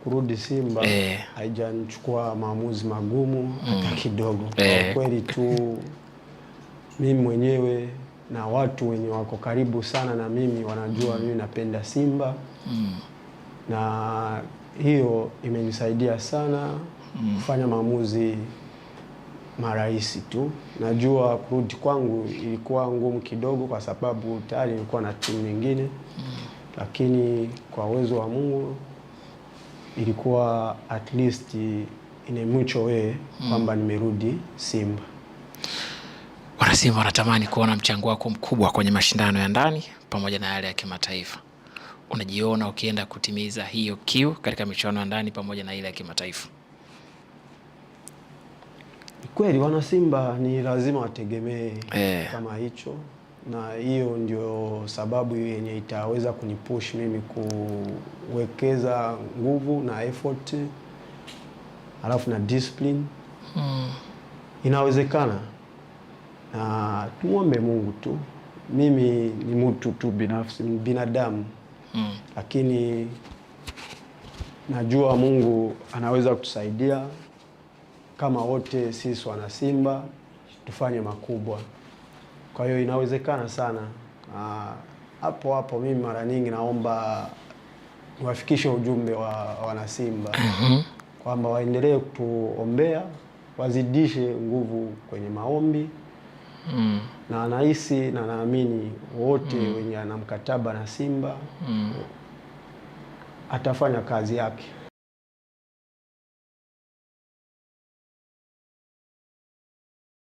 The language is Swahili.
kurudi Simba haijanichukua maamuzi magumu hata kidogo. Kwa kweli tu mimi mwenyewe na watu wenye wako karibu sana na mimi wanajua mimi napenda Simba. Na hiyo imenisaidia sana kufanya maamuzi marahisi tu. Najua kurudi kwangu ilikuwa ngumu kidogo kwa sababu tayari nilikuwa na timu nyingine. Lakini kwa uwezo wa Mungu ilikuwa at least in a mutual way kwamba nimerudi Simba. Wana Simba wanatamani kuona mchango wako mkubwa kwenye mashindano ya ndani pamoja na yale ya kimataifa. Unajiona ukienda kutimiza hiyo kiu katika michuano ya ndani pamoja na ile ya kimataifa? Kweli wana Simba ni lazima wategemee kama hicho, na hiyo ndio sababu yenye itaweza kunipush mimi kuwekeza nguvu na effort alafu na discipline. Inawezekana, na tumuombe Mungu tu. Mimi ni mtu tu binafsi, binadamu. Lakini najua Mungu anaweza kutusaidia kama wote sisi wana Simba tufanye makubwa. Kwa hiyo inawezekana sana. Hapo mimi mara nyingi naomba niwafikishe ujumbe wa wana Simba kwamba waendelee kutuombea, wazidishe nguvu kwenye maombi. Na nahisi na naamini wote wenye ana mkataba na Simba atafanya kazi yake.